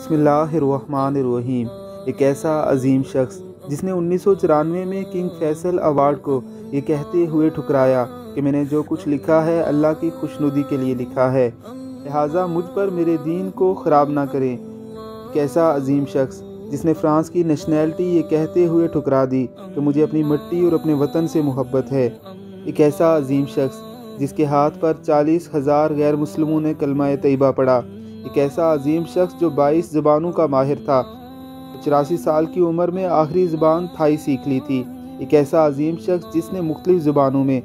بسم اللہ الرحمن الرحیم۔ ایک ایسا عظیم شخص جس نے 1994 میں کنگ فیصل ایوارڈ کو یہ کہتے ہوئے ٹھکرایا کہ میں نے جو کچھ لکھا ہے اللہ کی خوشنودی کے لیے لکھا ہے، لہٰذا مجھ پر میرے دین کو خراب نہ کریں۔ ایک ایسا عظیم شخص جس نے فرانس کی نیشنلٹی یہ کہتے ہوئے ٹھکرا دی کہ مجھے اپنی مٹی اور اپنے وطن سے محبت ہے۔ ایک ایسا عظیم شخص جس کے ہاتھ پر 40,000 غیر مسلموں نے کلمہ طیبہ پڑھا۔ ایک ایسا عظیم شخص جو 22 زبانوں کا ماہر تھا، 84 سال کی عمر میں آخری زبان تھائی سیکھ لی تھی۔ ایک ایسا عظیم شخص جس نے مختلف زبانوں میں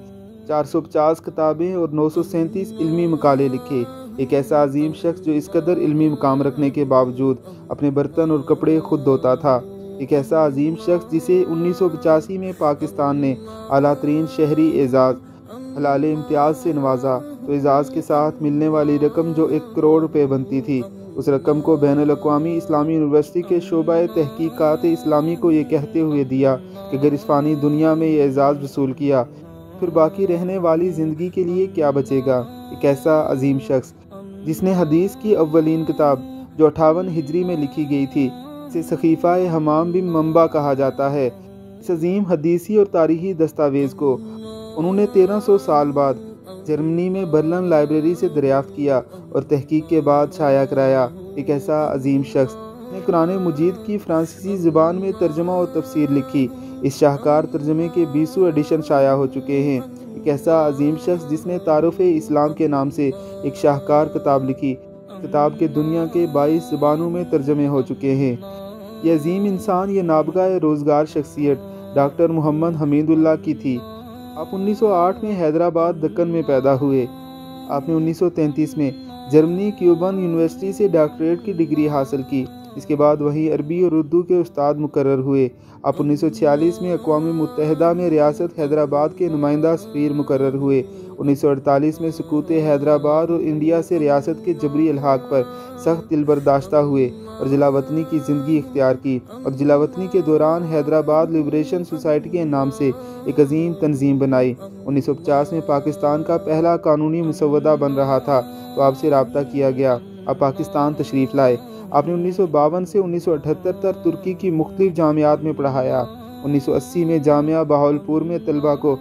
450 کتابیں اور 937 علمی مقالے لکھے۔ ایک ایسا عظیم شخص جو اس قدر علمی مقام رکھنے کے باوجود اپنے برتن اور کپڑے خود دھوتا تھا۔ ایک ایسا عظیم شخص جسے 1985 میں پاکستان نے اعلیٰ ترین شہری اعزاز حلال امتیاز سے نوازا، تو اعزاز کے ساتھ ملنے والی رقم جو 1 کروڑ روپے بنتی تھی، اس رقم کو بین الاقوامی اسلامی یونیورسٹی کے شعبہ تحقیقات اسلامی کو یہ کہتے ہوئے دیا کہ اگر اس فانی دنیا میں یہ اعزاز وصول کیا پھر باقی رہنے والی زندگی کے لیے کیا بچے گا۔ ایک ایسا عظیم شخص جس نے حدیث کی اولین کتاب جو 58 ہجری میں لکھی گئی تھی، اسے صحیفہ حمام بن منبع کہا جاتا ہے، اس عظیم حدیثی اور تاریخی دستاویز کو انہوں نے 1300 سال بعد جرمنی میں برلن لائبریری سے دریافت کیا اور تحقیق کے بعد شائع کرایا۔ ایک ایسا عظیم شخص نے قرآن مجید کی فرانسیسی زبان میں ترجمہ اور تفسیر لکھی۔ اس شاہکار ترجمے کے 20 ایڈیشن شائع ہو چکے ہیں۔ ایک ایسا عظیم شخص جس نے تعارف اسلام کے نام سے ایک شاہکار کتاب لکھی، کتاب کے دنیا کے 22 زبانوں میں ترجمے ہو چکے ہیں۔ یہ عظیم انسان، یہ نابغہ روزگار شخصیت ڈاکٹر محمد حمید اللہ کی تھی۔ آپ 1908 میں حیدرآباد دکن میں پیدا ہوئے۔ آپ نے 1933 میں جرمنی کیوبن یونیورسٹی سے ڈاکٹریٹ کی ڈگری حاصل کی۔ اس کے بعد وہیں عربی اور اردو کے استاد مقرر ہوئے۔ آپ 1946 میں اقوام متحدہ میں ریاست حیدرآباد کے نمائندہ سفیر مقرر ہوئے۔ 1948 میں سقوط حیدرآباد اور انڈیا سے ریاست کے جبری الحاق پر سخت دل برداشتہ ہوئے اور ضلع وطنی کی زندگی اختیار کی، اور ضلع وطنی کے دوران حیدرآباد لبریشن سوسائٹی کے نام سے ایک عظیم تنظیم بنائی۔ 1950 میں پاکستان کا پہلا قانونی مسودہ بن رہا تھا تو آپ سے رابطہ کیا گیا۔ آپ پاکستان تشریف لائے۔ آپ نے 1952 سے 1978 تک ترکی کی مختلف جامعات میں پڑھایا۔ 1980 میں جامعہ بہاولپور میں طلبہ کو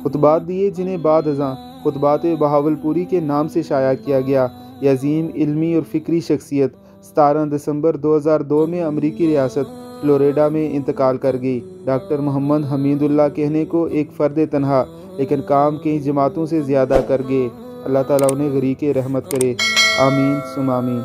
خطبات دیے، جنہیں بعد ازاں خطبات بہاولپوری کے نام سے شائع کیا گیا۔ یہ عظیم علمی اور فکری شخصیت 17 دسمبر 2002 میں امریکی ریاست فلوریڈا میں انتقال کر گئی۔ ڈاکٹر محمد حمید اللہ کہنے کو ایک فرد تنہا، لیکن کام کئی جماعتوں سے زیادہ کر گئے۔ اللہ تعالیٰ انہیں غریق رحمت کرے، آمین ثم آمین۔